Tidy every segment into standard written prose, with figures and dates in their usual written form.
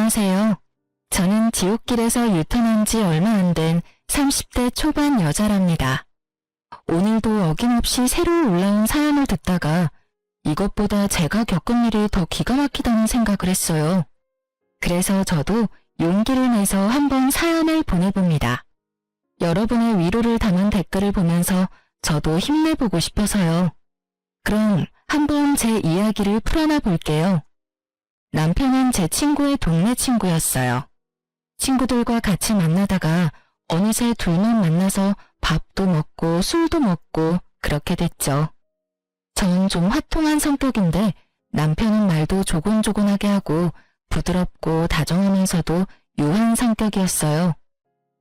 안녕하세요. 저는 지옥길에서 유턴한 지 얼마 안 된 30대 초반 여자랍니다. 오늘도 어김없이 새로 올라온 사연을 듣다가 이것보다 제가 겪은 일이 더 기가 막히다는 생각을 했어요. 그래서 저도 용기를 내서 한번 사연을 보내봅니다. 여러분의 위로를 담은 댓글을 보면서 저도 힘내보고 싶어서요. 그럼 한번 제 이야기를 풀어나 볼게요. 남편은 제 친구의 동네 친구였어요. 친구들과 같이 만나다가 어느새 둘만 만나서 밥도 먹고 술도 먹고 그렇게 됐죠. 저는 좀 화통한 성격인데 남편은 말도 조곤조곤하게 하고 부드럽고 다정하면서도 유한 성격이었어요.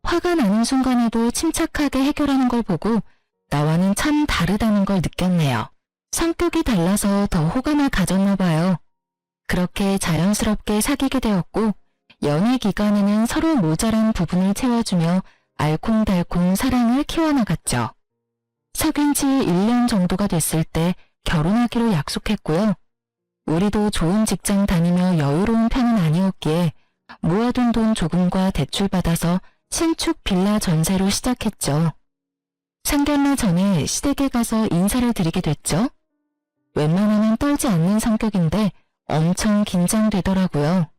화가 나는 순간에도 침착하게 해결하는 걸 보고 나와는 참 다르다는 걸 느꼈네요. 성격이 달라서 더 호감을 가졌나 봐요. 그렇게 자연스럽게 사귀게 되었고 연애 기간에는 서로 모자란 부분을 채워주며 알콩달콩 사랑을 키워나갔죠. 사귄 지 1년 정도가 됐을 때 결혼하기로 약속했고요. 우리도 좋은 직장 다니며 여유로운 편은 아니었기에 모아둔 돈 조금과 대출받아서 신축 빌라 전세로 시작했죠. 상견례 전에 시댁에 가서 인사를 드리게 됐죠. 웬만하면 떨지 않는 성격인데 엄청 긴장되더라고요.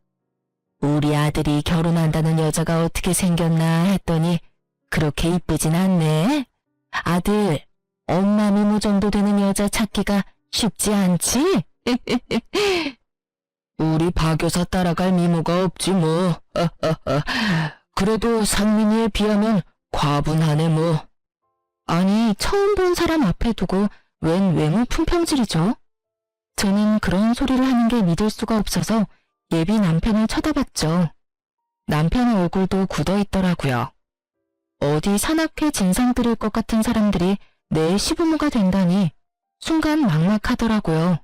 우리 아들이 결혼한다는 여자가 어떻게 생겼나 했더니 그렇게 이쁘진 않네. 아들, 엄마 미모 정도 되는 여자 찾기가 쉽지 않지? 우리 박 여사 따라갈 미모가 없지 뭐. 그래도 상민이에 비하면 과분하네 뭐. 아니, 처음 본 사람 앞에 두고 웬 외모 품평질이죠? 저는 그런 소리를 하는 게 믿을 수가 없어서 예비 남편을 쳐다봤죠. 남편의 얼굴도 굳어있더라고요. 어디 산악회 진상 들일 것 같은 사람들이 내 시부모가 된다니 순간 막막하더라고요.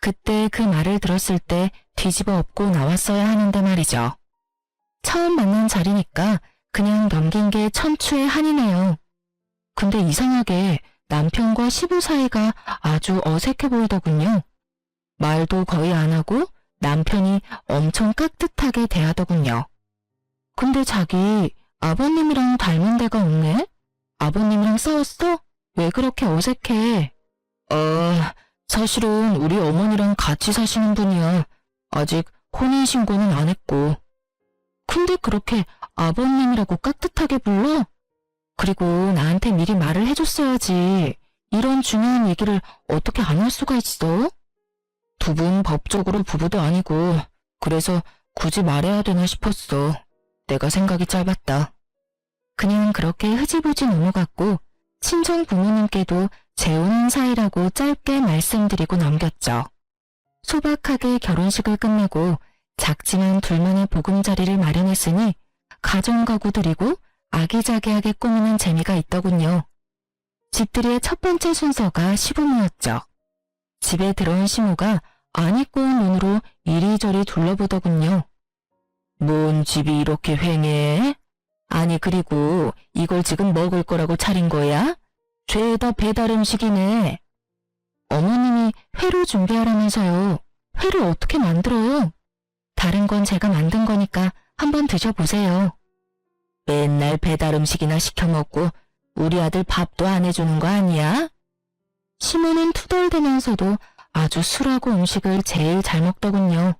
그때 그 말을 들었을 때 뒤집어 엎고 나왔어야 하는데 말이죠. 처음 만난 자리니까 그냥 넘긴 게 천추의 한이네요. 근데 이상하게 남편과 시부 사이가 아주 어색해 보이더군요. 말도 거의 안 하고 남편이 엄청 깍듯하게 대하더군요. 근데 자기 아버님이랑 닮은 데가 없네? 아버님이랑 싸웠어? 왜 그렇게 어색해? 사실은 우리 어머니랑 같이 사시는 분이야. 아직 혼인신고는 안 했고. 근데 그렇게 아버님이라고 깍듯하게 불러? 그리고 나한테 미리 말을 해줬어야지. 이런 중요한 얘기를 어떻게 안 할 수가 있어? 두 분 법적으로 부부도 아니고 그래서 굳이 말해야 되나 싶었어. 내가 생각이 짧았다. 그냥 그렇게 흐지부지 넘어갔고 친정 부모님께도 재혼한 사이라고 짧게 말씀드리고 넘겼죠. 소박하게 결혼식을 끝내고 작지만 둘만의 보금자리를 마련했으니 가정가구 드리고 아기자기하게 꾸미는 재미가 있더군요. 집들이의 첫 번째 순서가 시부모였죠. 집에 들어온 시모가 안 입고 온 눈으로 이리저리 둘러보더군요. 뭔 집이 이렇게 휑해? 아니 그리고 이걸 지금 먹을 거라고 차린 거야? 죄다 배달 음식이네. 어머님이 회로 준비하라면서요. 회를 어떻게 만들어요? 다른 건 제가 만든 거니까 한번 드셔보세요. 맨날 배달 음식이나 시켜 먹고 우리 아들 밥도 안 해주는 거 아니야? 시모는 투덜대면서도 아주 술하고 음식을 제일 잘 먹더군요.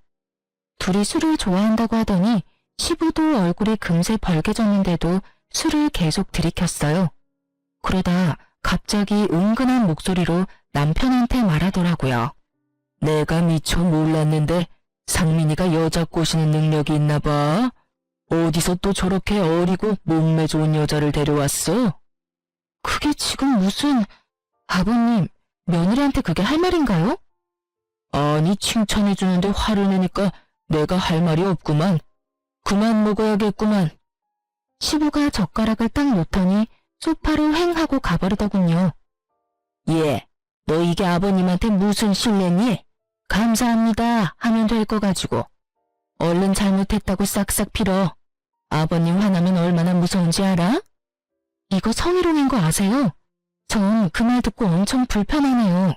둘이 술을 좋아한다고 하더니 시부도 얼굴이 금세 벌개졌는데도 술을 계속 들이켰어요. 그러다 갑자기 은근한 목소리로 남편한테 말하더라고요. 내가 미처 몰랐는데 상민이가 여자 꼬시는 능력이 있나 봐. 어디서 또 저렇게 어리고 몸매 좋은 여자를 데려왔어? 그게 지금 무슨... 아버님, 며느리한테 그게 할 말인가요? 아니 칭찬해주는데 화를 내니까 내가 할 말이 없구만. 그만 먹어야겠구만. 시부가 젓가락을 딱 놓더니 소파로 휑 하고 가버리더군요. 예, 너 이게 아버님한테 무슨 실례니? 감사합니다 하면 될 거 가지고. 얼른 잘못했다고 싹싹 빌어. 아버님 화나면 얼마나 무서운지 알아? 이거 성희롱인 거 아세요? 전 그 말 듣고 엄청 불편하네요.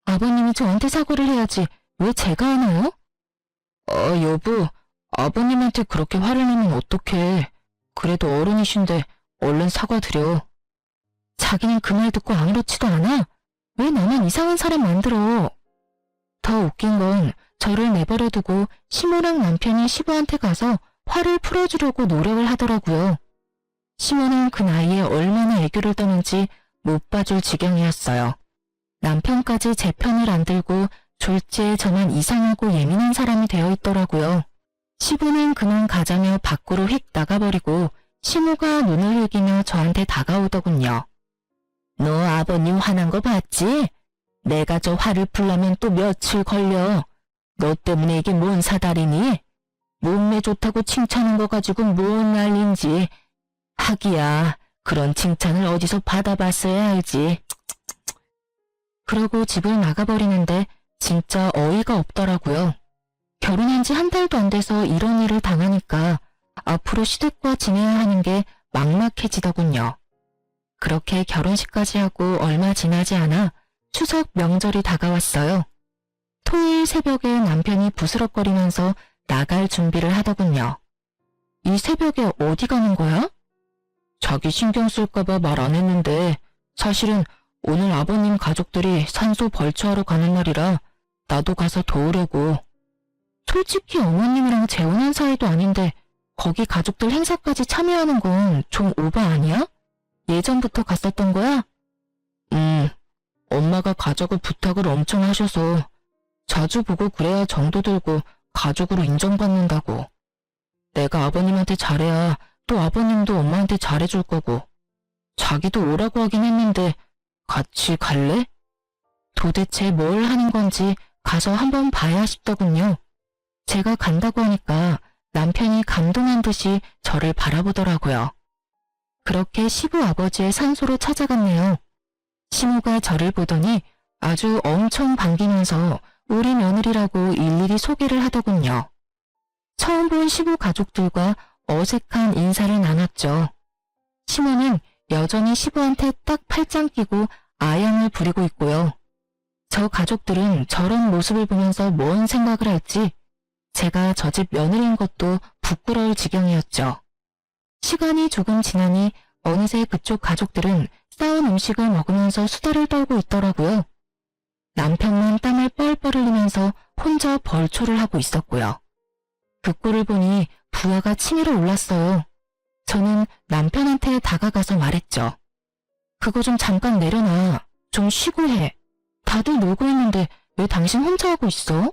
아버님이 저한테 사과를 해야지 왜 제가 하나요? 여보, 아버님한테 그렇게 화를 내면 어떡해. 그래도 어른이신데 얼른 사과드려. 자기는 그 말 듣고 아무렇지도 않아? 왜 나만 이상한 사람 만들어? 더 웃긴 건 저를 내버려두고 시모랑 남편이 시부한테 가서 화를 풀어주려고 노력을 하더라고요. 시모는 그 나이에 얼마나 애교를 떠는지 못 봐줄 지경이었어요. 남편까지 제 편을 안 들고 졸지에 저만 이상하고 예민한 사람이 되어 있더라고요. 시부는 그만 가자며 밖으로 휙 나가버리고 시모가 눈을 흘기며 저한테 다가오더군요. 너 아버님 화난 거 봤지? 내가 저 화를 풀려면 또 며칠 걸려. 너 때문에 이게 뭔 사달이니? 몸매 좋다고 칭찬한 거 가지고 뭔 난린지. 하기야, 그런 칭찬을 어디서 받아봤어야 알지. 그러고 집을 나가버리는데 진짜 어이가 없더라고요. 결혼한 지 한 달도 안 돼서 이런 일을 당하니까 앞으로 시댁과 지내야 하는 게 막막해지더군요. 그렇게 결혼식까지 하고 얼마 지나지 않아 추석 명절이 다가왔어요. 토요일 새벽에 남편이 부스럭거리면서 나갈 준비를 하더군요. 이 새벽에 어디 가는 거야? 자기 신경 쓸까봐 말 안 했는데 사실은 오늘 아버님 가족들이 산소 벌초하러 가는 날이라 나도 가서 도우려고. 솔직히 어머님이랑 재혼한 사이도 아닌데 거기 가족들 행사까지 참여하는 건 좀 오바 아니야? 예전부터 갔었던 거야? 엄마가 가자고 부탁을 엄청 하셔서 자주 보고 그래야 정도 들고 가족으로 인정받는다고. 내가 아버님한테 잘해야 또 아버님도 엄마한테 잘해줄 거고. 자기도 오라고 하긴 했는데 같이 갈래? 도대체 뭘 하는 건지 가서 한번 봐야 싶더군요. 제가 간다고 하니까 남편이 감동한 듯이 저를 바라보더라고요. 그렇게 시부 아버지의 산소로 찾아갔네요. 시모가 저를 보더니 아주 엄청 반기면서 우리 며느리라고 일일이 소개를 하더군요. 처음 본 시부 가족들과 어색한 인사를 나눴죠. 시모는 여전히 시부한테 딱 팔짱 끼고 아양을 부리고 있고요. 저 가족들은 저런 모습을 보면서 뭔 생각을 할지 제가 저 집 며느리인 것도 부끄러울 지경이었죠. 시간이 조금 지나니 어느새 그쪽 가족들은 싸운 음식을 먹으면서 수다를 떨고 있더라고요. 남편만 땀을 뻘뻘 흘리면서 혼자 벌초를 하고 있었고요. 그 꼴을 보니 부하가 치밀어 올랐어요. 저는 남편한테 다가가서 말했죠. 그거 좀 잠깐 내려놔. 좀 쉬고 해. 다들 놀고 있는데 왜 당신 혼자 하고 있어?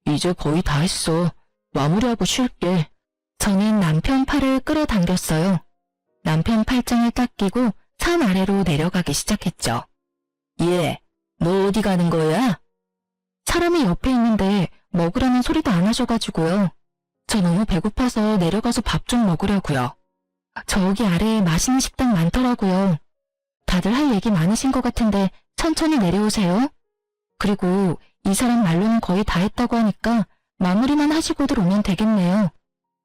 이제 거의 다 했어. 마무리하고 쉴게. 저는 남편 팔을 끌어당겼어요. 남편 팔짱을 딱 끼고 산 아래로 내려가기 시작했죠. 얘, 너 어디 가는 거야? 사람이 옆에 있는데 먹으라는 소리도 안 하셔가지고요. 저 너무 배고파서 내려가서 밥 좀 먹으려고요. 저기 아래에 맛있는 식당 많더라고요. 다들 할 얘기 많으신 것 같은데 천천히 내려오세요. 그리고 이 사람 말로는 거의 다 했다고 하니까 마무리만 하시고들 오면 되겠네요.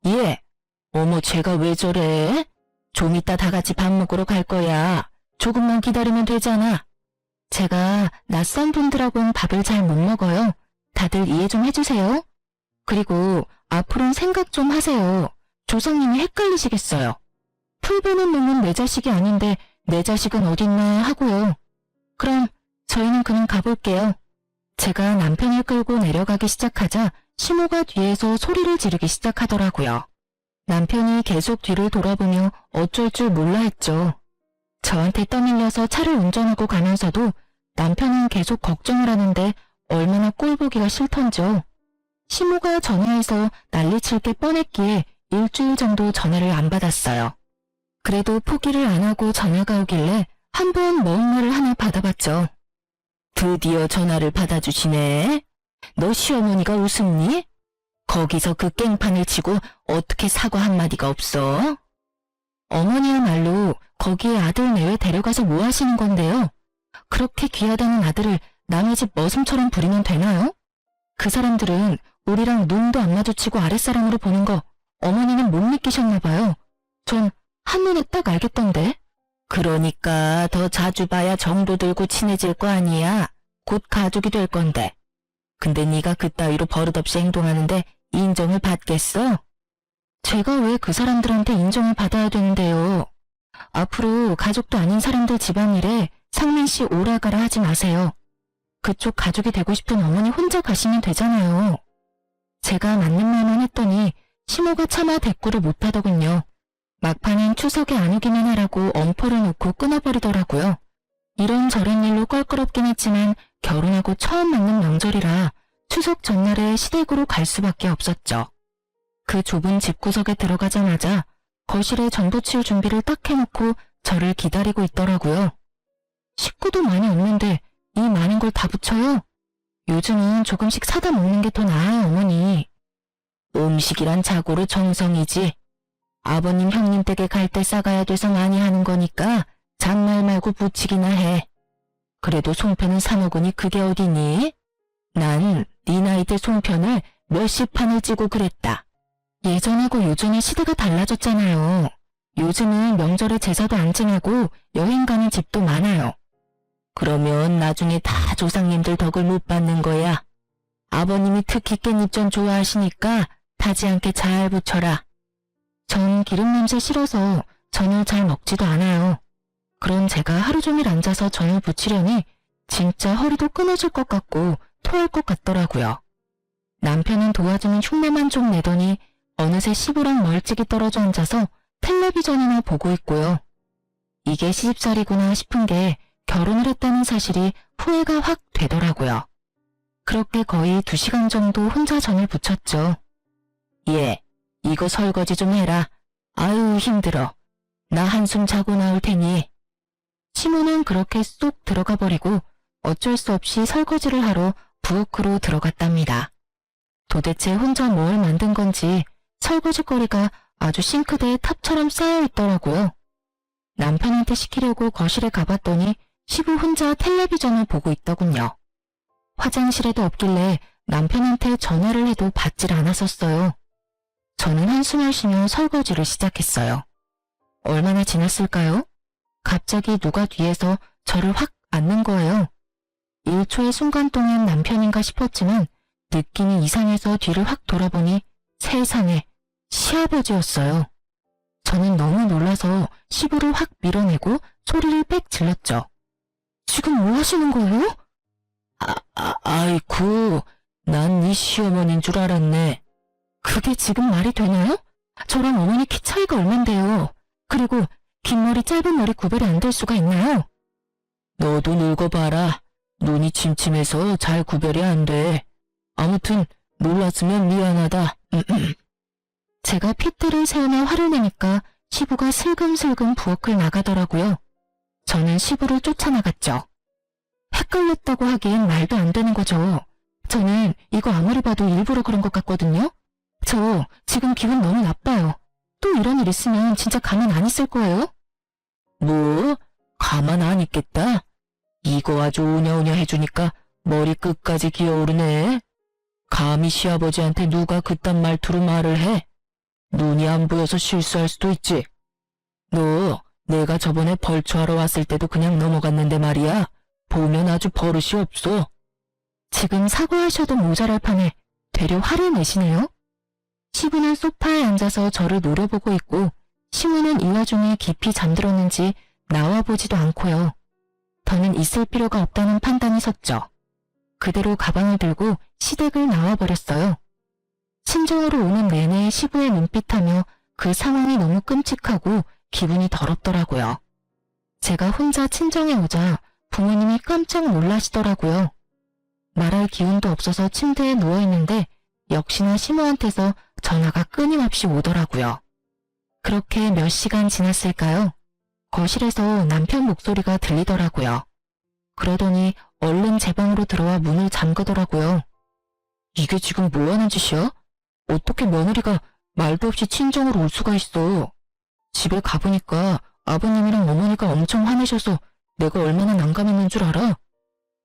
예. 어머, 쟤가 왜 저래? 좀 이따 다 같이 밥 먹으러 갈 거야. 조금만 기다리면 되잖아. 제가 낯선 분들하고는 밥을 잘 못 먹어요. 다들 이해 좀 해주세요. 그리고 앞으로는 생각 좀 하세요. 조상님이 헷갈리시겠어요. 풀 보는 놈은 내 자식이 아닌데 내 자식은 어딨나 하고요. 그럼 저희는 그냥 가볼게요. 제가 남편을 끌고 내려가기 시작하자 시모가 뒤에서 소리를 지르기 시작하더라고요. 남편이 계속 뒤를 돌아보며 어쩔 줄 몰라 했죠. 저한테 떠밀려서 차를 운전하고 가면서도 남편은 계속 걱정을 하는데 얼마나 꼴보기가 싫던지요. 시모가 전화해서 난리칠 게 뻔했기에 일주일 정도 전화를 안 받았어요. 그래도 포기를 안 하고 전화가 오길래 한번 먼 말을 하나 받아봤죠. 드디어 전화를 받아주시네. 너 시어머니가 우습니? 거기서 그 깽판을 치고 어떻게 사과 한마디가 없어? 어머니야말로 거기에 아들 내외 데려가서 뭐 하시는 건데요? 그렇게 귀하다는 아들을 남의 집 머슴처럼 부리면 되나요? 그 사람들은 우리랑 눈도 안 마주치고 아랫사람으로 보는 거 어머니는 못 느끼셨나 봐요. 전 한눈에 딱 알겠던데. 그러니까 더 자주 봐야 정도 들고 친해질 거 아니야. 곧 가족이 될 건데. 근데 네가 그따위로 버릇없이 행동하는데 인정을 받겠어? 제가 왜 그 사람들한테 인정을 받아야 되는데요? 앞으로 가족도 아닌 사람들 집안일에 상민 씨 오라가라 하지 마세요. 그쪽 가족이 되고 싶은 어머니 혼자 가시면 되잖아요. 제가 맞는 말만 했더니 시모가 차마 대꾸를 못하더군요. 막판엔 추석에 안 오기만 하라고 엄포를 놓고 끊어버리더라고요. 이런저런 일로 껄끄럽긴 했지만 결혼하고 처음 맞는 명절이라 추석 전날에 시댁으로 갈 수밖에 없었죠. 그 좁은 집구석에 들어가자마자 거실에 전 부칠 준비를 딱 해놓고 저를 기다리고 있더라고요. 식구도 많이 없는데 이 많은 걸 다 붙여요? 요즘은 조금씩 사다 먹는 게 더 나아요, 어머니. 음식이란 자고로 정성이지. 아버님 형님 댁에 갈 때 싸가야 돼서 많이 하는 거니까 잔말 말고 붙이기나 해. 그래도 송편은 사 먹으니 그게 어디니? 난 네 나이 때 송편을 몇십 판을 찌고 그랬다. 예전하고 요즘에 시대가 달라졌잖아요. 요즘은 명절에 제사도 안 지내고 여행 가는 집도 많아요. 그러면 나중에 다 조상님들 덕을 못 받는 거야. 아버님이 특히 깻잎전 좋아하시니까 타지 않게 잘 부쳐라. 전 기름 냄새 싫어서 전을 잘 먹지도 않아요. 그런 제가 하루 종일 앉아서 전을 부치려니 진짜 허리도 끊어질 것 같고 토할 것 같더라고요. 남편은 도와주는 흉내만 좀 내더니 어느새 시부랑 멀찍이 떨어져 앉아서 텔레비전이나 보고 있고요. 이게 시집살이구나 싶은 게 결혼을 했다는 사실이 후회가 확 되더라고요. 그렇게 거의 2시간 정도 혼자 전을 부쳤죠. 예, 이거 설거지 좀 해라. 아유 힘들어. 나 한숨 자고 나올 테니. 시모는 그렇게 쏙 들어가 버리고 어쩔 수 없이 설거지를 하러 부엌으로 들어갔답니다. 도대체 혼자 뭘 만든 건지 설거지거리가 아주 싱크대에 탑처럼 쌓여 있더라고요. 남편한테 시키려고 거실에 가봤더니 시부 혼자 텔레비전을 보고 있더군요. 화장실에도 없길래 남편한테 전화를 해도 받질 않았었어요. 저는 한숨을 쉬며 설거지를 시작했어요. 얼마나 지났을까요? 갑자기 누가 뒤에서 저를 확 안는 거예요. 1초의 순간 동안 남편인가 싶었지만 느낌이 이상해서 뒤를 확 돌아보니 세상에 시아버지였어요. 저는 너무 놀라서 시부를 확 밀어내고 소리를 빽 질렀죠. 지금 뭐 하시는 거예요? 아이쿠, 난 네 시어머니인 줄 알았네. 그게 지금 말이 되나요? 저랑 어머니 키 차이가 얼만데요. 그리고 긴 머리 짧은 머리 구별이 안 될 수가 있나요? 너도 늙어봐라. 눈이 침침해서 잘 구별이 안 돼. 아무튼 놀랐으면 미안하다. 제가 핏대를 세우며 화를 내니까 시부가 슬금슬금 부엌을 나가더라고요. 저는 시부를 쫓아나갔죠. 헷갈렸다고 하기엔 말도 안 되는 거죠. 저는 이거 아무리 봐도 일부러 그런 것 같거든요. 저 지금 기분 너무 나빠요. 또 이런 일 있으면 진짜 가만 안 있을 거예요? 뭐? 가만 안 있겠다? 이거 아주 오냐오냐 해주니까 머리 끝까지 기어오르네. 감히 시아버지한테 누가 그딴 말투로 말을 해? 눈이 안 보여서 실수할 수도 있지. 너 내가 저번에 벌초하러 왔을 때도 그냥 넘어갔는데 말이야. 보면 아주 버릇이 없어. 지금 사과하셔도 모자랄 판에 되려 화를 내시네요. 시부는 소파에 앉아서 저를 노려보고 있고 시모는 이 와중에 깊이 잠들었는지 나와보지도 않고요. 더는 있을 필요가 없다는 판단이 섰죠. 그대로 가방을 들고 시댁을 나와버렸어요. 친정으로 오는 내내 시부의 눈빛하며 그 상황이 너무 끔찍하고 기분이 더럽더라고요. 제가 혼자 친정에 오자 부모님이 깜짝 놀라시더라고요. 말할 기운도 없어서 침대에 누워있는데 역시나 시모한테서 전화가 끊임없이 오더라고요. 그렇게 몇 시간 지났을까요? 거실에서 남편 목소리가 들리더라고요. 그러더니 얼른 제 방으로 들어와 문을 잠그더라고요. 이게 지금 뭐 하는 짓이야? 어떻게 며느리가 말도 없이 친정으로 올 수가 있어. 집에 가보니까 아버님이랑 어머니가 엄청 화내셔서 내가 얼마나 난감했는 줄 알아?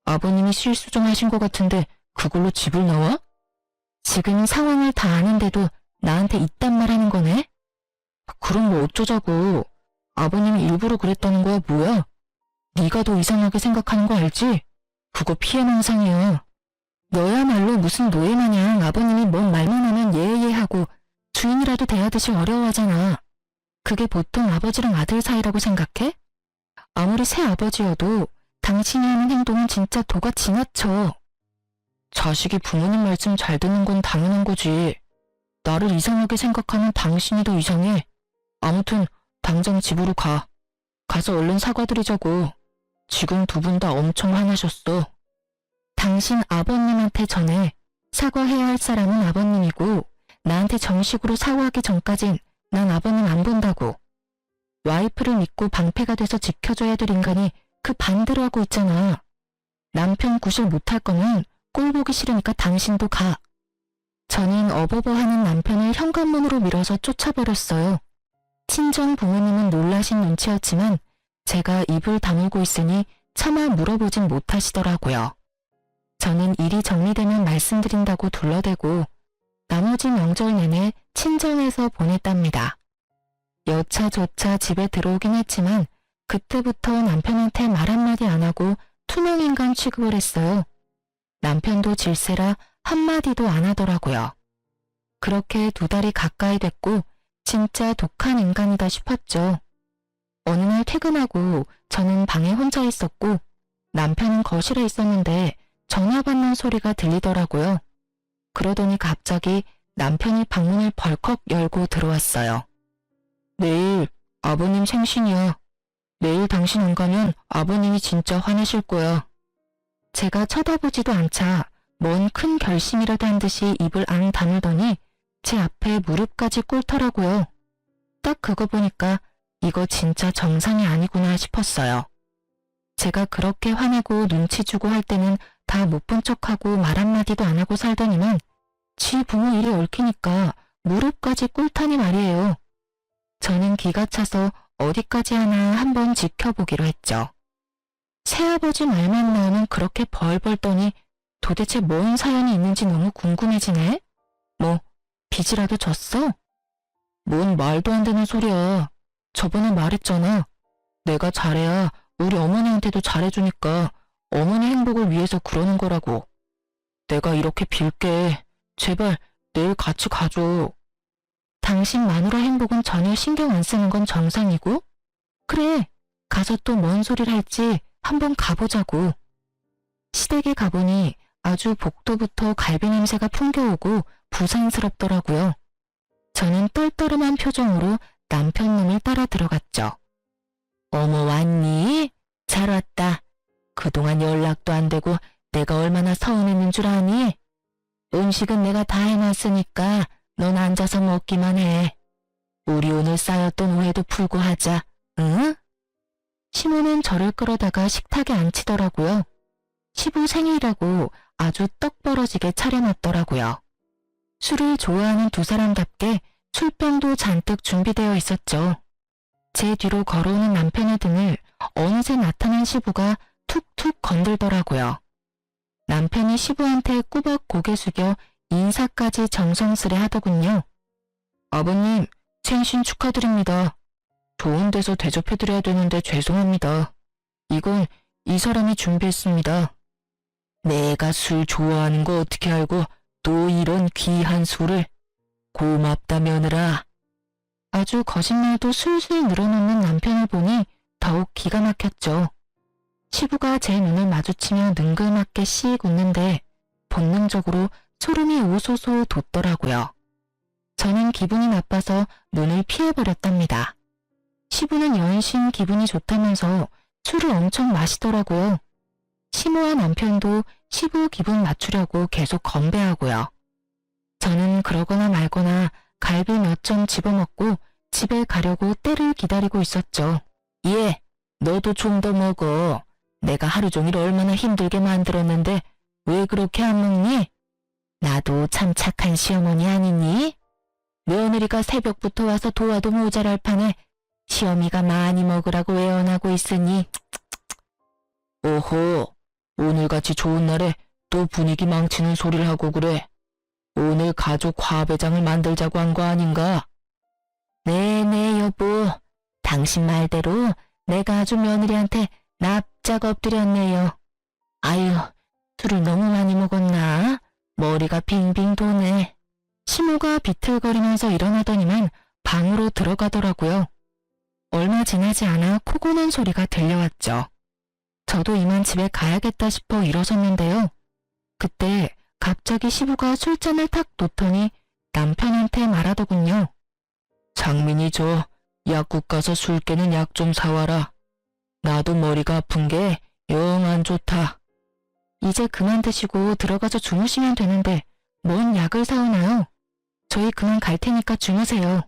아버님이 실수 좀 하신 것 같은데 그걸로 집을 나와? 지금 상황을 다 아는데도 나한테 이딴 말 하는 거네? 그럼 뭐 어쩌자고. 아버님이 일부러 그랬다는 거야 뭐야? 네가 더 이상하게 생각하는 거 알지? 그거 피해망상이야. 너야말로 무슨 노예 마냥 아버님이 뭔 말만 하면 예예하고 주인이라도 대하듯이 어려워하잖아. 그게 보통 아버지랑 아들 사이라고 생각해? 아무리 새아버지여도 당신이 하는 행동은 진짜 도가 지나쳐. 자식이 부모님 말씀 잘 듣는 건 당연한 거지. 나를 이상하게 생각하면 당신이 더 이상해. 아무튼 당장 집으로 가. 가서 얼른 사과드리자고. 지금 두 분 다 엄청 화나셨어. 당신 아버님한테 전해. 사과해야 할 사람은 아버님이고 나한테 정식으로 사과하기 전까진 난 아버님 안 본다고. 와이프를 믿고 방패가 돼서 지켜줘야 될 인간이 그 반대로 하고 있잖아. 남편 구실 못할 거면 꼴 보기 싫으니까 당신도 가. 저는 어버버하는 남편을 현관문으로 밀어서 쫓아버렸어요. 친정 부모님은 놀라신 눈치였지만 제가 입을 다물고 있으니 차마 물어보진 못하시더라고요. 저는 일이 정리되면 말씀드린다고 둘러대고 나머지 명절 내내 친정에서 보냈답니다. 여차저차 집에 들어오긴 했지만 그때부터 남편한테 말 한마디 안 하고 투명인간 취급을 했어요. 남편도 질세라 한마디도 안 하더라고요. 그렇게 2달이 가까이 됐고 진짜 독한 인간이다 싶었죠. 어느 날 퇴근하고 저는 방에 혼자 있었고 남편은 거실에 있었는데 전화 받는 소리가 들리더라고요. 그러더니 갑자기 남편이 방문을 벌컥 열고 들어왔어요. 내일 아버님 생신이야. 내일 당신 안 가면 아버님이 진짜 화내실 거야. 제가 쳐다보지도 않자 뭔 큰 결심이라도 한 듯이 입을 안 다물더니 제 앞에 무릎까지 꿇더라고요. 딱 그거 보니까 이거 진짜 정상이 아니구나 싶었어요. 제가 그렇게 화내고 눈치 주고 할 때는 다 못 본 척하고 말 한마디도 안 하고 살더니만 지 부모 일이 얽히니까 무릎까지 꿇다니 말이에요. 저는 기가 차서 어디까지 하나 한번 지켜보기로 했죠. 새아버지 말만 나오면 그렇게 벌벌 떠니 도대체 뭔 사연이 있는지 너무 궁금해지네? 뭐 빚이라도 졌어? 뭔 말도 안 되는 소리야. 저번에 말했잖아. 내가 잘해야 우리 어머니한테도 잘해주니까 어머니 행복을 위해서 그러는 거라고. 내가 이렇게 빌게. 제발 내일 같이 가줘. 당신 마누라 행복은 전혀 신경 안 쓰는 건 정상이고? 그래, 가서 또 뭔 소리를 할지 한번 가보자고. 시댁에 가보니 아주 복도부터 갈비 냄새가 풍겨오고 부산스럽더라고요. 저는 떨떠름한 표정으로 남편 놈을 따라 들어갔죠. 어머 왔니? 잘 왔다. 그동안 연락도 안 되고 내가 얼마나 서운했는 줄 아니? 음식은 내가 다 해놨으니까 넌 앉아서 먹기만 해. 우리 오늘 쌓였던 오해도 풀고 하자. 응? 시모는 저를 끌어다가 식탁에 앉히더라고요. 시부 생일이라고 아주 떡 벌어지게 차려놨더라고요. 술을 좋아하는 두 사람답게 술병도 잔뜩 준비되어 있었죠. 제 뒤로 걸어오는 남편의 등을 어느새 나타난 시부가 툭툭 건들더라고요. 남편이 시부한테 꾸벅 고개 숙여 인사까지 정성스레 하더군요. 아버님, 생신 축하드립니다. 좋은 데서 대접해드려야 되는데 죄송합니다. 이건 이 사람이 준비했습니다. 내가 술 좋아하는 거 어떻게 알고 또 이런 귀한 술을. 고맙다 며느라. 아주 거짓말도 술술 늘어놓는 남편을 보니 더욱 기가 막혔죠. 시부가 제 눈을 마주치며 능글맞게 씩 웃는데 본능적으로 소름이 오소소 돋더라고요. 저는 기분이 나빠서 눈을 피해버렸답니다. 시부는 연신 기분이 좋다면서 술을 엄청 마시더라고요. 시모와 남편도 시부 기분 맞추려고 계속 건배하고요. 저는 그러거나 말거나 갈비 몇 점 집어먹고 집에 가려고 때를 기다리고 있었죠. 예, 너도 좀 더 먹어. 내가 하루 종일 얼마나 힘들게 만들었는데 왜 그렇게 안 먹니? 나도 참 착한 시어머니 아니니? 며느리가 새벽부터 와서 도와도 모자랄 판에 시어미가 많이 먹으라고 애원하고 있으니. 오호, 오늘같이 좋은 날에 또 분위기 망치는 소리를 하고 그래. 오늘 가족 화배장을 만들자고 한 거 아닌가? 네네 여보, 당신 말대로 내가 아주 며느리한테 납작 엎드렸네요. 아유, 술을 너무 많이 먹었나? 머리가 빙빙 도네. 시모가 비틀거리면서 일어나더니만 방으로 들어가더라고요. 얼마 지나지 않아 코 고는 소리가 들려왔죠. 저도 이만 집에 가야겠다 싶어 일어섰는데요. 그때 갑자기 시부가 술잔을 탁 놓더니 남편한테 말하더군요. 장민이 저 약국 가서 술 깨는 약 좀 사와라. 나도 머리가 아픈 게 영 안 좋다. 이제 그만 드시고 들어가서 주무시면 되는데 뭔 약을 사오나요? 저희 그만 갈 테니까 주무세요.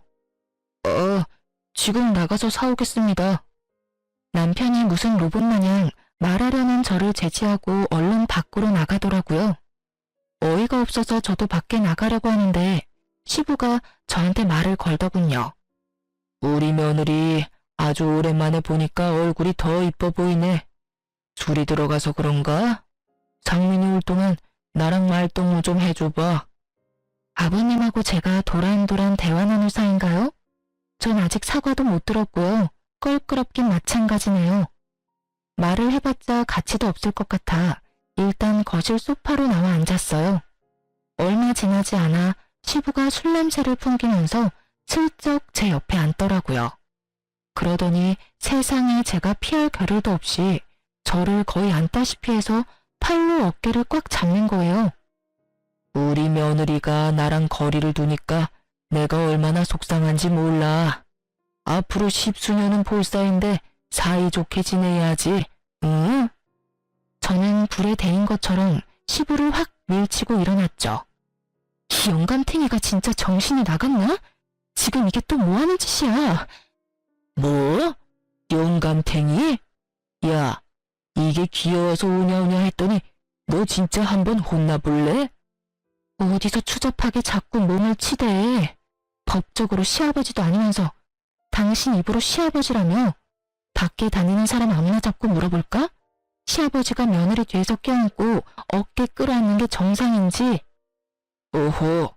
지금 나가서 사오겠습니다. 남편이 무슨 로봇 마냥 말하려는 저를 제지하고 얼른 밖으로 나가더라고요. 어이가 없어서 저도 밖에 나가려고 하는데 시부가 저한테 말을 걸더군요. 우리 며느리 아주 오랜만에 보니까 얼굴이 더 이뻐 보이네. 술이 들어가서 그런가? 장민이 올 동안 나랑 말동무 좀 해줘봐. 아버님하고 제가 도란도란 대화 나눌 사이인가요? 전 아직 사과도 못 들었고요. 껄끄럽긴 마찬가지네요. 말을 해봤자 가치도 없을 것 같아 일단 거실 소파로 나와 앉았어요. 얼마 지나지 않아 시부가 술 냄새를 풍기면서 슬쩍 제 옆에 앉더라고요. 그러더니 세상에 제가 피할 겨를도 없이 저를 거의 앉다시피 해서 팔로 어깨를 꽉 잡는 거예요. 우리 며느리가 나랑 거리를 두니까 내가 얼마나 속상한지 몰라. 앞으로 10수년은 볼 사이인데 사이좋게 지내야지. 응? 저는 불에 데인 것처럼 시부를 확 밀치고 일어났죠. 이 영감탱이가 진짜 정신이 나갔나? 지금 이게 또 뭐하는 짓이야? 뭐? 영감탱이? 야, 이게 귀여워서 우냐우냐 했더니 너 진짜 한번 혼나볼래? 어디서 추잡하게 자꾸 몸을 치대. 법적으로 시아버지도 아니면서 당신 입으로 시아버지라며? 밖에 다니는 사람 아무나 잡고 물어볼까? 시아버지가 며느리 뒤에서 껴안고 어깨 끌어안는 게 정상인지. 오호,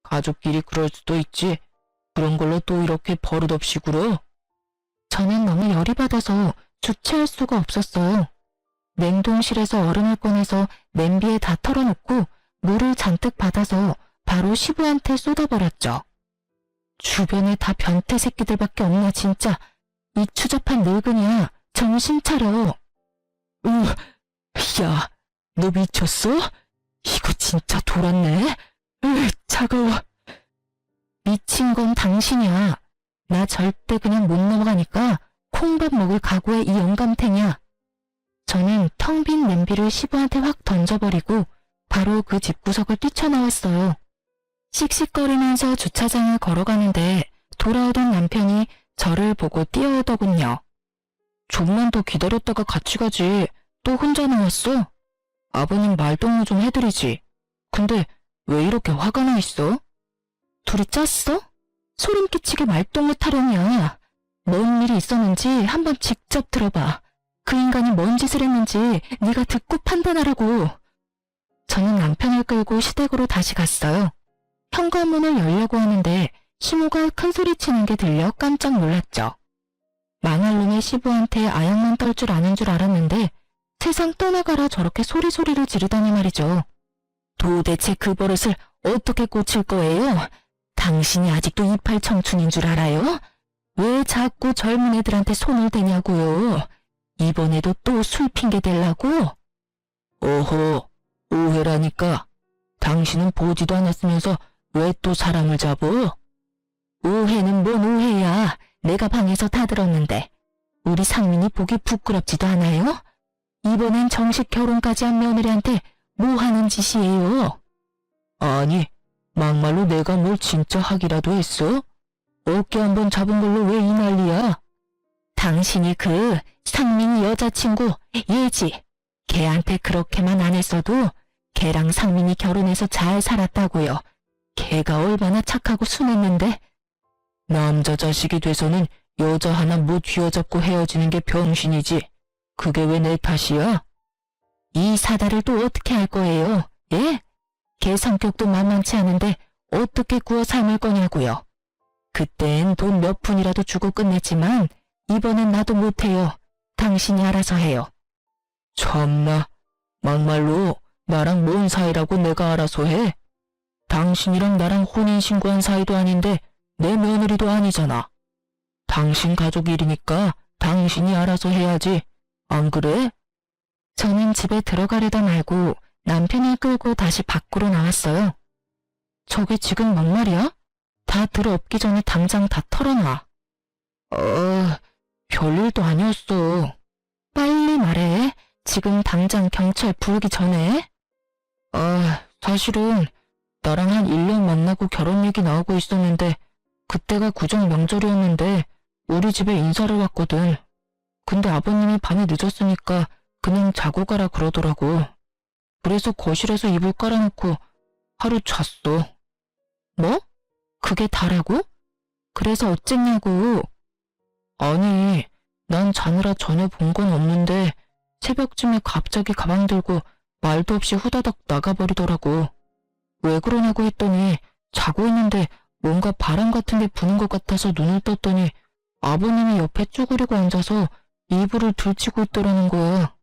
가족끼리 그럴 수도 있지. 그런 걸로 또 이렇게 버릇없이 굴어? 저는 너무 열이 받아서 주체할 수가 없었어요. 냉동실에서 얼음을 꺼내서 냄비에 다 털어놓고 물을 잔뜩 받아서 바로 시부한테 쏟아버렸죠. 주변에 다 변태 새끼들밖에 없냐 진짜. 이 추잡한 늙은이야. 정신 차려. 야, 너 미쳤어? 이거 진짜 돌았네. 차가워. 미친 건 당신이야. 나 절대 그냥 못 넘어가니까 콩밥 먹을 각오의 이 영감탱이야. 저는 텅 빈 냄비를 시부한테 확 던져버리고 바로 그 집구석을 뛰쳐나왔어요. 씩씩거리면서 주차장을 걸어가는데 돌아오던 남편이 저를 보고 뛰어오더군요. 좀만 더 기다렸다가 같이 가지. 또 혼자 나왔어? 아버님 말동무 좀 해드리지. 근데 왜 이렇게 화가 나 있어? 둘이 짰어? 소름 끼치게 말동무 타령이야. 뭔 일이 있었는지 한번 직접 들어봐. 그 인간이 뭔 짓을 했는지 네가 듣고 판단하라고. 저는 남편을 끌고 시댁으로 다시 갔어요. 현관문을 열려고 하는데 시모가 큰소리치는 게 들려 깜짝 놀랐죠. 망할 놈의 시부한테 아양만 떨 줄 아는 줄 알았는데 세상 떠나가라 저렇게 소리소리를 지르다니 말이죠. 도대체 그 버릇을 어떻게 고칠 거예요? 당신이 아직도 이팔 청춘인 줄 알아요? 왜 자꾸 젊은 애들한테 손을 대냐고요? 이번에도 또 술 핑계 대려고? 오호, 오해라니까. 당신은 보지도 않았으면서 왜 또 사람을 잡어? 오해는 뭔 오해야. 내가 방에서 다 들었는데. 우리 상민이 보기 부끄럽지도 않아요? 이번엔 정식 결혼까지 한 며느리한테 뭐 하는 짓이에요? 아니, 막말로 내가 뭘 진짜 하기라도 했어? 어깨 한번 잡은 걸로 왜 이 난리야? 당신이 그 상민이 여자친구 예지, 걔한테 그렇게만 안 했어도 걔랑 상민이 결혼해서 잘 살았다고요. 걔가 얼마나 착하고 순했는데. 남자 자식이 돼서는 여자 하나 못 휘어잡고 헤어지는 게 병신이지. 그게 왜 내 탓이야? 이 사다를 또 어떻게 할 거예요? 예? 걔 성격도 만만치 않은데 어떻게 구워 삶을 거냐고요. 그땐 돈 몇 푼이라도 주고 끝냈지만 이번엔 나도 못해요. 당신이 알아서 해요. 참나, 막말로 나랑 뭔 사이라고 내가 알아서 해? 당신이랑 나랑 혼인신고한 사이도 아닌데 내 며느리도 아니잖아. 당신 가족 일이니까 당신이 알아서 해야지. 안 그래? 저는 집에 들어가려다 말고 남편을 끌고 다시 밖으로 나왔어요. 저게 지금 뭔 말이야? 다 들어엎기 전에 당장 다 털어놔. 별일도 아니었어. 빨리 말해. 지금 당장 경찰 부르기 전에. 사실은 나랑 한 1년 만나고 결혼 얘기 나오고 있었는데 그때가 구정 명절이었는데 우리 집에 인사를 왔거든. 근데 아버님이 밤에 늦었으니까 그냥 자고 가라 그러더라고. 그래서 거실에서 이불 깔아놓고 하루 잤어. 뭐? 그게 다라고? 그래서 어쨌냐고. 아니, 난 자느라 전혀 본 건 없는데 새벽쯤에 갑자기 가방 들고 말도 없이 후다닥 나가버리더라고. 왜 그러냐고 했더니 자고 있는데 뭔가 바람 같은 게 부는 것 같아서 눈을 떴더니 아버님이 옆에 쭈그리고 앉아서 이불을 들치고 있더라는 거야.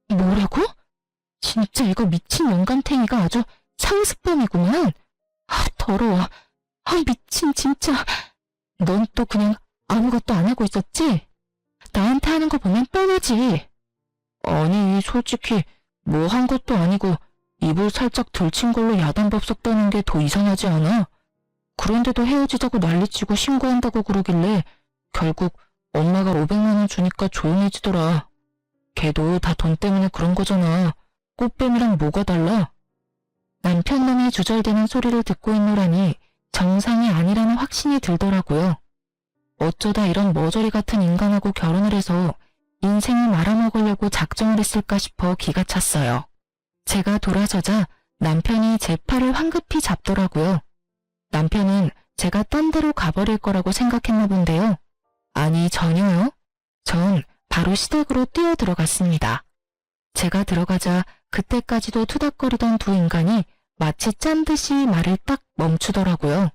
뭐라고? 진짜 이거 미친 영감탱이가 아주 상습범이구만. 더러워. 미친 진짜. 넌 또 그냥 아무것도 안 하고 있었지? 나한테 하는 거 보면 뻔하지. 아니, 솔직히 뭐 한 것도 아니고 이불 살짝 들친 걸로 야단법석 떠는 게 더 이상하지 않아? 그런데도 헤어지자고 난리치고 신고한다고 그러길래 결국 엄마가 500만 원 주니까 조용해지더라. 걔도 다 돈 때문에 그런 거잖아. 꽃뱀이랑 뭐가 달라? 남편 놈이 주절대는 소리를 듣고 있노라니 정상이 아니라는 확신이 들더라고요. 어쩌다 이런 머저리 같은 인간하고 결혼을 해서 인생을 말아먹으려고 작정을 했을까 싶어 기가 찼어요. 제가 돌아서자 남편이 제 팔을 황급히 잡더라고요. 남편은 제가 딴 데로 가버릴 거라고 생각했나 본데요. 아니, 전혀요. 전 바로 시댁으로 뛰어 들어갔습니다. 제가 들어가자 그때까지도 투닥거리던 두 인간이 마치 짠 듯이 말을 딱 멈추더라고요.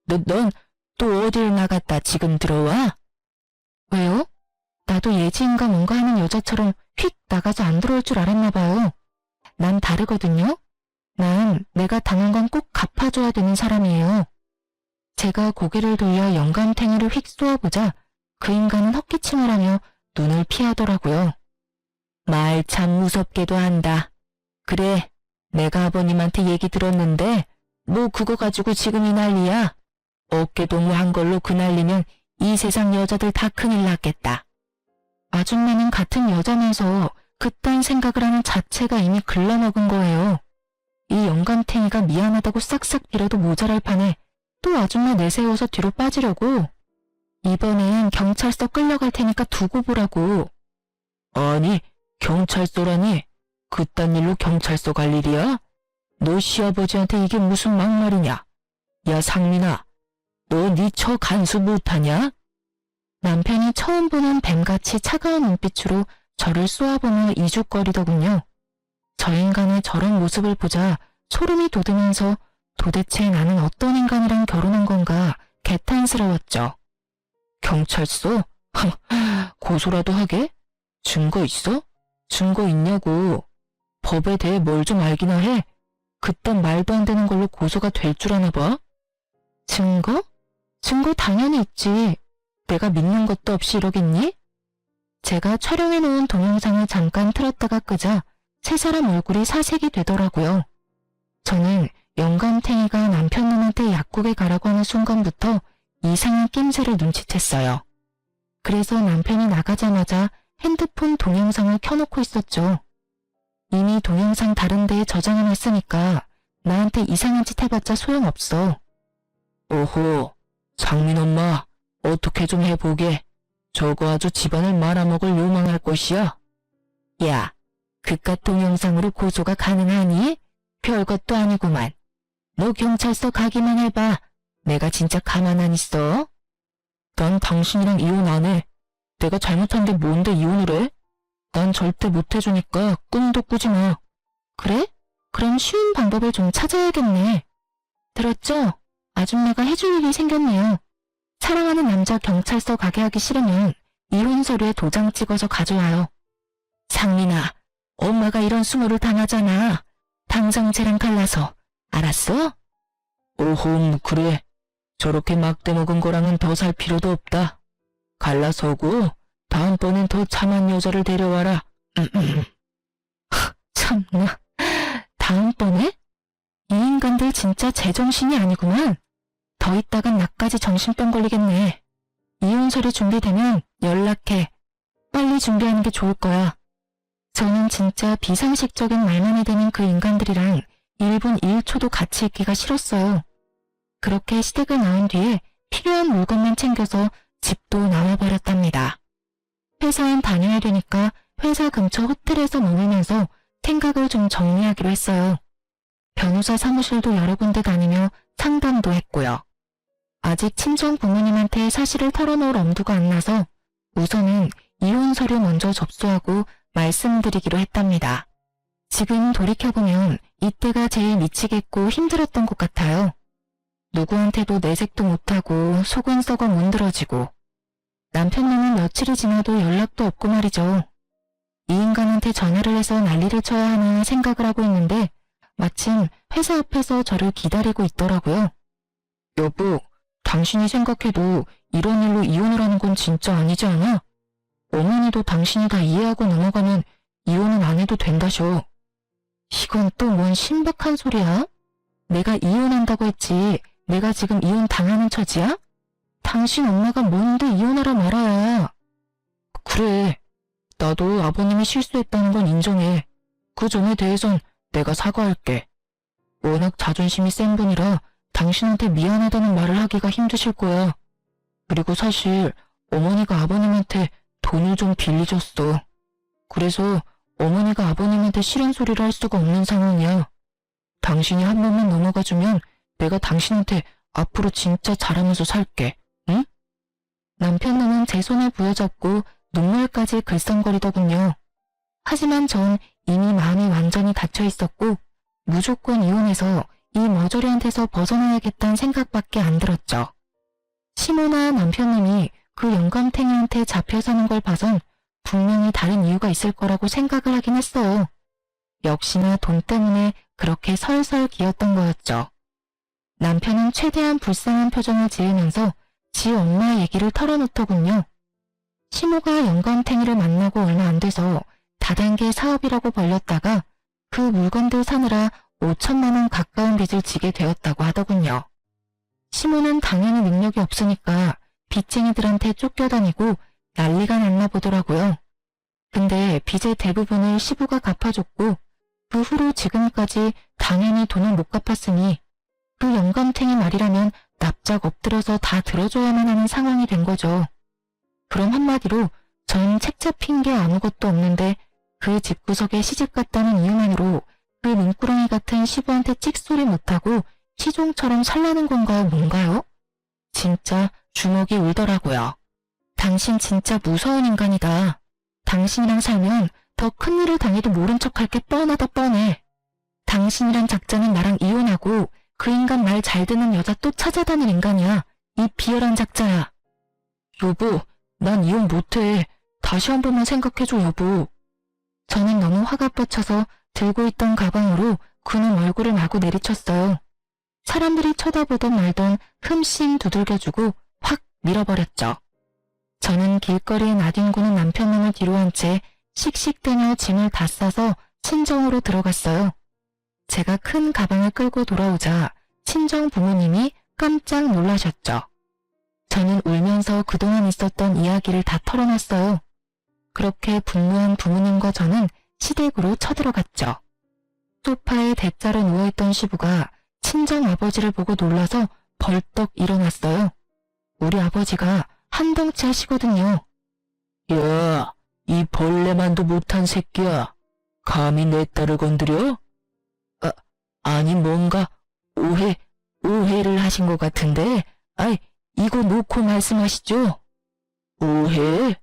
넌 또 어딜 나갔다 지금 들어와? 왜요? 나도 예지인가 뭔가 하는 여자처럼 휙 나가서 안 들어올 줄 알았나 봐요. 난 다르거든요. 난 내가 당한 건 꼭 갚아줘야 되는 사람이에요. 제가 고개를 돌려 영감탱이를 휙 쏘아보자 그 인간은 헛기침을 하며 눈을 피하더라고요. 말 참 무섭게도 한다. 그래, 내가 아버님한테 얘기 들었는데 뭐 그거 가지고 지금 이 난리야. 어깨동무한 걸로 그 난리면 이 세상 여자들 다 큰일 났겠다. 아줌마는 같은 여자면서 그딴 생각을 하는 자체가 이미 글러먹은 거예요. 이 영감탱이가 미안하다고 싹싹 빌어도 모자랄 판에 또 아줌마 내세워서 뒤로 빠지려고. 이번엔 경찰서 끌려갈 테니까 두고 보라고. 아니, 경찰서라니? 그딴 일로 경찰서 갈 일이야? 너 시아버지한테 이게 무슨 막말이냐? 야, 상민아, 너 네 처 간수 못하냐? 남편이 처음 보는 뱀같이 차가운 눈빛으로 저를 쏘아보며 이죽거리더군요. 저 인간의 저런 모습을 보자 소름이 돋으면서 도대체 나는 어떤 인간이랑 결혼한 건가 개탄스러웠죠. 경찰서? 고소라도 하게? 증거 있어? 증거 있냐고. 법에 대해 뭘 좀 알기나 해. 그딴 말도 안 되는 걸로 고소가 될 줄 아나 봐. 증거? 증거 당연히 있지. 내가 믿는 것도 없이 이러겠니? 제가 촬영해놓은 동영상을 잠깐 틀었다가 끄자 세 사람 얼굴이 사색이 되더라고요. 저는 영감탱이가 남편놈한테 약국에 가라고 하는 순간부터 이상한 낌새를 눈치챘어요. 그래서 남편이 나가자마자 핸드폰 동영상을 켜놓고 있었죠. 이미 동영상 다른 데에 저장해놨으니까 나한테 이상한 짓 해봤자 소용없어. 오호, 장민 엄마, 어떻게 좀 해보게. 저거 아주 집안을 말아먹을 요망할 것이야. 야, 그깟 동영상으로 고소가 가능하니? 별것도 아니구만. 너 경찰서 가기만 해봐. 내가 진짜 가만 안 있어. 난 당신이랑 이혼 안 해. 내가 잘못한 게 뭔데 이혼을 해? 난 절대 못 해주니까 꿈도 꾸지 마. 그래? 그럼 쉬운 방법을 좀 찾아야겠네. 들었죠? 아줌마가 해줄 일이 생겼네요. 사랑하는 남자 경찰서 가게 하기 싫으면 이혼 서류에 도장 찍어서 가져와요. 상민아, 엄마가 이런 수모를 당하잖아. 당장 쟤랑 갈라서. 알았어? 오홈, 그래. 저렇게 막대 먹은 거랑은 더 살 필요도 없다. 갈라서고 다음번엔 더 참한 여자를 데려와라. 참나. 다음번에? 이 인간들 진짜 제정신이 아니구만. 더 있다간 나까지 정신병 걸리겠네. 이혼 서류 준비되면 연락해. 빨리 준비하는 게 좋을 거야. 저는 진짜 비상식적인 말만 해대는 그 인간들이랑 1분 1초도 같이 있기가 싫었어요. 그렇게 시댁을 나온 뒤에 필요한 물건만 챙겨서 집도 나와버렸답니다. 회사엔 다녀야 되니까 회사 근처 호텔에서 머물면서 생각을 좀 정리하기로 했어요. 변호사 사무실도 여러 군데 다니며 상담도 했고요. 아직 친정 부모님한테 사실을 털어놓을 엄두가 안 나서 우선은 이혼 서류 먼저 접수하고 말씀드리기로 했답니다. 지금 돌이켜보면 이때가 제일 미치겠고 힘들었던 것 같아요. 누구한테도 내색도 못하고 속은 썩어 문드러지고 남편님은 며칠이 지나도 연락도 없고 말이죠. 이 인간한테 전화를 해서 난리를 쳐야 하나 생각을 하고 있는데 마침 회사 앞에서 저를 기다리고 있더라고요. 여보, 당신이 생각해도 이런 일로 이혼을 하는 건 진짜 아니지 않아? 어머니도 당신이 다 이해하고 넘어가면 이혼은 안 해도 된다셔. 이건 또 뭔 신박한 소리야? 내가 이혼한다고 했지 내가 지금 이혼 당하는 처지야? 당신 엄마가 뭔데 이혼하라 말아야. 그래, 나도 아버님이 실수했다는 건 인정해. 그 점에 대해선 내가 사과할게. 워낙 자존심이 센 분이라 당신한테 미안하다는 말을 하기가 힘드실 거야. 그리고 사실 어머니가 아버님한테 돈을 좀 빌리줬어. 그래서 어머니가 아버님한테 싫은 소리를 할 수가 없는 상황이야. 당신이 한 번만 넘어가주면 내가 당신한테 앞으로 진짜 잘하면서 살게. 응? 남편놈은 제 손을 부여잡고 눈물까지 글썽거리더군요. 하지만 전 이미 마음이 완전히 닫혀 있었고 무조건 이혼해서 이 머저리한 데서 벗어나야겠다는 생각밖에 안 들었죠. 시모나 남편님이 그 영감탱이한테 잡혀 사는 걸 봐선 분명히 다른 이유가 있을 거라고 생각을 하긴 했어요. 역시나 돈 때문에 그렇게 설설 기었던 거였죠. 남편은 최대한 불쌍한 표정을 지으면서 지 엄마 얘기를 털어놓더군요. 시모가 영감탱이를 만나고 얼마 안 돼서 다단계 사업이라고 벌렸다가 그 물건들 사느라 5천만 원 가까운 빚을 지게 되었다고 하더군요. 시모는 당연히 능력이 없으니까 빚쟁이들한테 쫓겨다니고 난리가 났나 보더라고요. 근데 빚의 대부분을 시부가 갚아줬고 그 후로 지금까지 당연히 돈을 못 갚았으니 그 영감탱이 말이라면 납작 엎드려서 다 들어줘야만 하는 상황이 된 거죠. 그럼 한마디로 전 책 잡힌 게 아무것도 없는데 그 집구석에 시집갔다는 이유만으로 그 눈구렁이 같은 시부한테 찍소리 못하고 시종처럼 살라는 건가요, 뭔가요? 진짜 주먹이 울더라고요. 당신 진짜 무서운 인간이다. 당신이랑 살면 더 큰일을 당해도 모른 척할 게 뻔하다 뻔해. 당신이란 작자는 나랑 이혼하고 그 인간 말 잘 듣는 여자 또 찾아다닐 인간이야. 이 비열한 작자야. 여보, 난 이혼 못해. 다시 한 번만 생각해줘, 여보. 저는 너무 화가 뻗쳐서 들고 있던 가방으로 그놈 얼굴을 마구 내리쳤어요. 사람들이 쳐다보던 말던 흠씬 두들겨주고 확 밀어버렸죠. 저는 길거리에 나뒹구는 남편놈을 뒤로 한 채 씩씩대며 짐을 다 싸서 친정으로 들어갔어요. 제가 큰 가방을 끌고 돌아오자 친정 부모님이 깜짝 놀라셨죠. 저는 울면서 그동안 있었던 이야기를 다 털어놨어요. 그렇게 분노한 부모님과 저는 시댁으로 쳐들어갔죠. 소파에 대자로 누워있던 시부가 친정 아버지를 보고 놀라서 벌떡 일어났어요. 우리 아버지가 한덩치 하시거든요. 야, 이 벌레만도 못한 새끼야. 감히 내 딸을 건드려? 아니 뭔가 오해를 하신 것 같은데, 이거 놓고 말씀하시죠. 오해?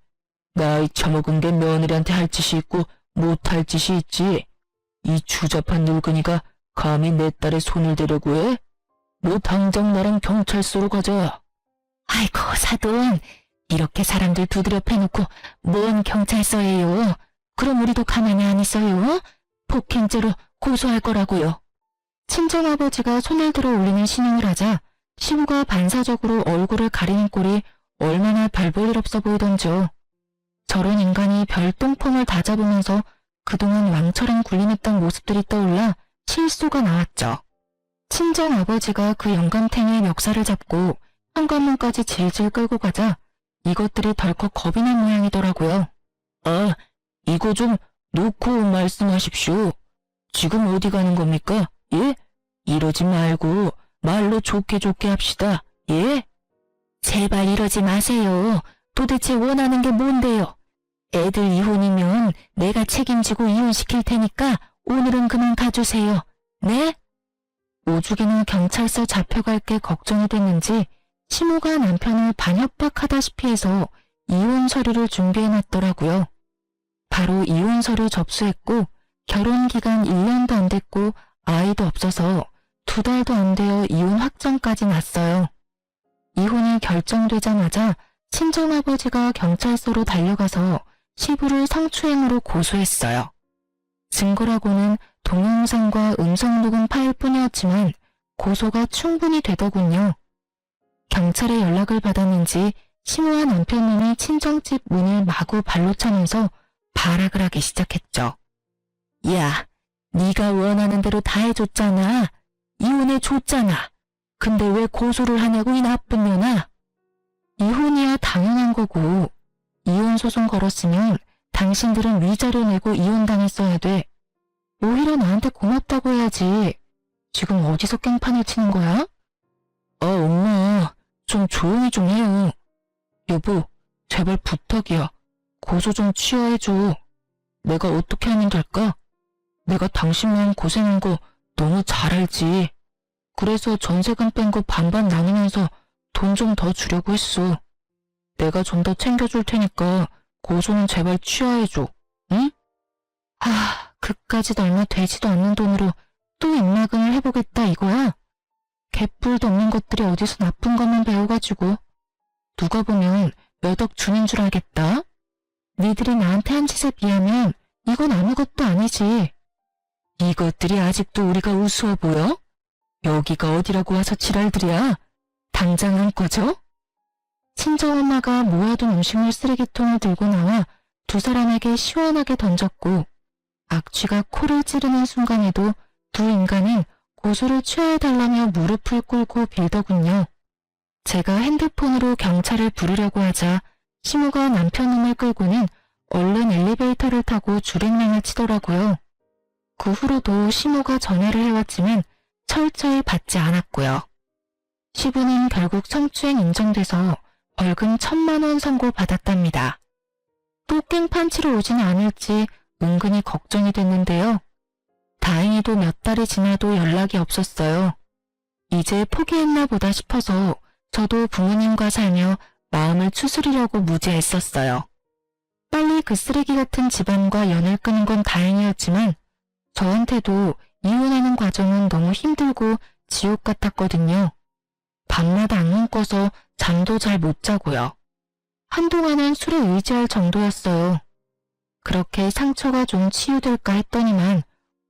나이 처먹은 게 며느리한테 할 짓이 있고 못할 짓이 있지. 이 추잡한 늙은이가 감히 내 딸의 손을 대려고 해? 너 당장 나랑 경찰서로 가자. 아이고 사돈, 이렇게 사람들 두드려 패놓고 뭔 경찰서예요. 그럼 우리도 가만히 안 있어요. 폭행죄로 고소할 거라고요. 친정아버지가 손을 들어 올리는 신용을 하자 시부가 반사적으로 얼굴을 가리는 꼴이 얼마나 별 볼 일 없어 보이던지요. 저런 인간이 별똥폼을 다 잡으면서 그동안 왕처럼 군림했던 모습들이 떠올라 실소가 나왔죠. 친정아버지가 그 영감탱이의 멱살을 잡고 현관문까지 질질 끌고 가자 이것들이 덜컥 겁이 난 모양이더라고요. 아, 이거 좀 놓고 말씀하십시오. 지금 어디 가는 겁니까? 예? 이러지 말고 말로 좋게 합시다. 예? 제발 이러지 마세요. 도대체 원하는 게 뭔데요? 애들 이혼이면 내가 책임지고 이혼시킬 테니까 오늘은 그만 가주세요. 네? 오죽이나 경찰서 잡혀갈 게 걱정이 됐는지 시모가 남편을 반협박하다시피 해서 이혼 서류를 준비해놨더라고요. 바로 이혼 서류 접수했고 결혼 기간 1년도 안 됐고 아이도 없어서 2달도 안 되어 이혼 확정까지 났어요. 이혼이 결정되자마자 친정아버지가 경찰서로 달려가서 시부를 성추행으로 고소했어요. 증거라고는 동영상과 음성녹음 파일뿐이었지만 고소가 충분히 되더군요. 경찰에 연락을 받았는지 시모와 남편님이 친정집 문을 마구 발로 차면서 발악을 하기 시작했죠. 야, 네가 원하는 대로 다 해줬잖아. 이혼해줬잖아. 근데 왜 고소를 하냐고 이 나쁜 년아. 이혼이야 당연한 거고 이혼 소송 걸었으면 당신들은 위자료 내고 이혼당했어야 돼. 오히려 나한테 고맙다고 해야지. 지금 어디서 깽판을 치는 거야? 엄마, 좀 조용히 좀 해요. 여보, 제발 부탁이야. 고소 좀 취하해줘. 내가 어떻게 하면 될까? 내가 당신 마음 고생한 거 너무 잘 알지. 그래서 전세금 뺀 거 반반 나누면서 돈 좀 더 주려고 했어. 내가 좀 더 챙겨줄 테니까 고소는 제발 취하해줘. 응? 그까짓 얼마 되지도 않는 돈으로 또 입막음을 해보겠다 이거야? 개뿔도 없는 것들이 어디서 나쁜 것만 배워가지고 누가 보면 몇 억 준인 줄 알겠다. 니들이 나한테 한 짓에 비하면 이건 아무것도 아니지. 이것들이 아직도 우리가 우스워 보여? 여기가 어디라고 와서 지랄들이야? 당장 안 꺼져? 친정엄마가 모아둔 음식물 쓰레기통을 들고 나와 두 사람에게 시원하게 던졌고 악취가 코를 찌르는 순간에도 두 인간은 고소를 취하해달라며 무릎을 꿇고 빌더군요. 제가 핸드폰으로 경찰을 부르려고 하자 시모가 남편놈을 끌고는 얼른 엘리베이터를 타고 줄행랑을 치더라고요. 그 후로도 시모가 전화를 해왔지만 철저히 받지 않았고요. 시부는 결국 성추행 인정돼서 벌금 1,000만 원 선고받았답니다. 또 깽판 치러 오지는 않을지 은근히 걱정이 됐는데요. 다행히도 몇 달이 지나도 연락이 없었어요. 이제 포기했나 보다 싶어서 저도 부모님과 살며 마음을 추스리려고 무지했었어요. 빨리 그 쓰레기 같은 집안과 연을 끊은 건 다행이었지만 저한테도 이혼하는 과정은 너무 힘들고 지옥 같았거든요. 밤마다 악몽 꿔서 잠도 잘 못 자고요. 한동안은 술에 의지할 정도였어요. 그렇게 상처가 좀 치유될까 했더니만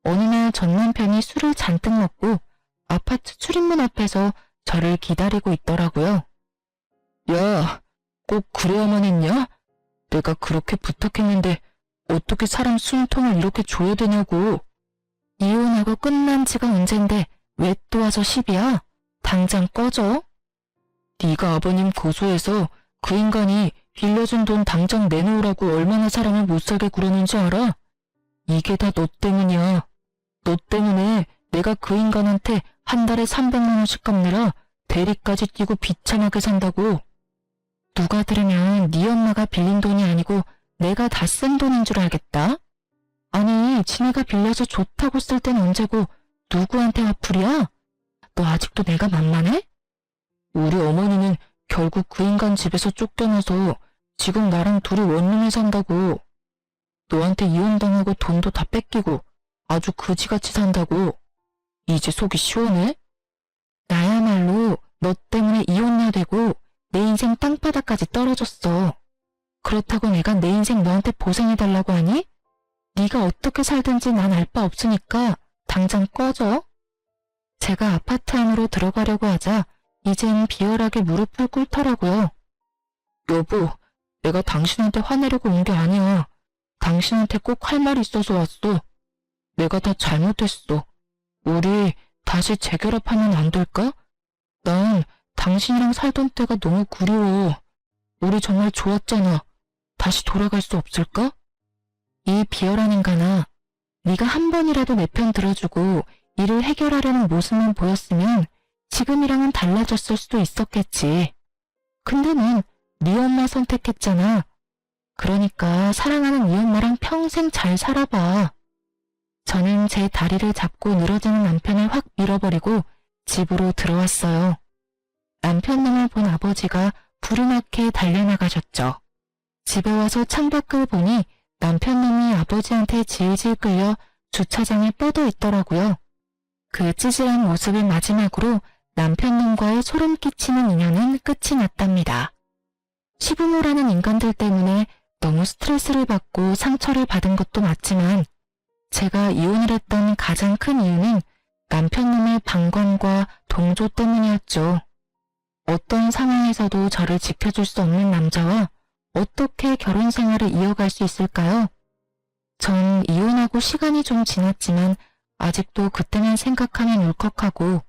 어느 날 전 남편이 술을 잔뜩 먹고 아파트 출입문 앞에서 저를 기다리고 있더라고요. 야, 꼭 그래야만 했냐? 내가 그렇게 부탁했는데 어떻게 사람 숨통을 이렇게 줘야 되냐고. 이혼하고 끝난 지가 언젠데 왜 또 와서 시비야? 당장 꺼져. 네가 아버님 고소해서 그 인간이 빌려준 돈 당장 내놓으라고 얼마나 사람을 못살게 굴었는지 알아? 이게 다 너 때문이야. 너 때문에 내가 그 인간한테 한 달에 300만 원씩 갚느라 대리까지 뛰고 비참하게 산다고. 누가 들으면 네 엄마가 빌린 돈이 아니고 내가 다 쓴 돈인 줄 알겠다. 아니, 지네가 빌려서 좋다고 쓸 땐 언제고 누구한테 화풀이야? 너 아직도 내가 만만해? 우리 어머니는 결국 그 인간 집에서 쫓겨나서 지금 나랑 둘이 원룸에 산다고. 너한테 이혼당하고 돈도 다 뺏기고 아주 그지같이 산다고. 이제 속이 시원해? 나야말로 너 때문에 이혼녀 되고 내 인생 땅바닥까지 떨어졌어. 그렇다고 내가 내 인생 너한테 보상해달라고 하니? 네가 어떻게 살든지 난 알 바 없으니까 당장 꺼져. 제가 아파트 안으로 들어가려고 하자 이젠 비열하게 무릎을 꿇더라고요. 여보, 내가 당신한테 화내려고 온 게 아니야. 당신한테 꼭 할 말이 있어서 왔어. 내가 다 잘못했어. 우리 다시 재결합하면 안 될까? 난 당신이랑 살던 때가 너무 그리워. 우리 정말 좋았잖아. 다시 돌아갈 수 없을까? 이 비열한 인간아, 네가 한 번이라도 내 편 들어주고 일을 해결하려는 모습만 보였으면 지금이랑은 달라졌을 수도 있었겠지. 근데 넌 네 엄마 선택했잖아. 그러니까 사랑하는 네 엄마랑 평생 잘 살아봐. 저는 제 다리를 잡고 늘어지는 남편을 확 밀어버리고 집으로 들어왔어요. 남편 놈을 본 아버지가 불이 나게 달려나가셨죠. 집에 와서 창밖을 보니 남편 놈이 아버지한테 질질 끌려 주차장에 뻗어 있더라고요. 그 찌질한 모습을 마지막으로 남편 놈과의 소름 끼치는 인연은 끝이 났답니다. 시부모라는 인간들 때문에 너무 스트레스를 받고 상처를 받은 것도 맞지만 제가 이혼을 했던 가장 큰 이유는 남편 놈의 방관과 동조 때문이었죠. 어떤 상황에서도 저를 지켜줄 수 없는 남자와 어떻게 결혼 생활을 이어갈 수 있을까요? 전 이혼하고 시간이 좀 지났지만 아직도 그때만 생각하면 울컥하고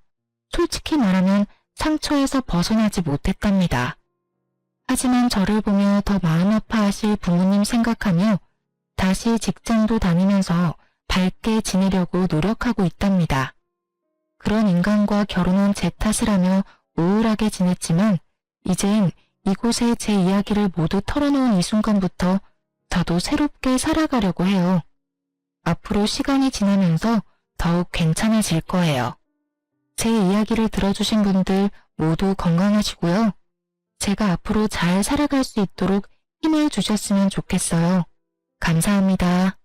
솔직히 말하면 상처에서 벗어나지 못했답니다. 하지만 저를 보며 더 마음 아파하실 부모님 생각하며 다시 직장도 다니면서 밝게 지내려고 노력하고 있답니다. 그런 인간과 결혼한 제 탓을 하며 우울하게 지냈지만 이젠 이곳에 제 이야기를 모두 털어놓은 이 순간부터 저도 새롭게 살아가려고 해요. 앞으로 시간이 지나면서 더욱 괜찮아질 거예요. 제 이야기를 들어주신 분들 모두 건강하시고요. 제가 앞으로 잘 살아갈 수 있도록 힘을 주셨으면 좋겠어요. 감사합니다.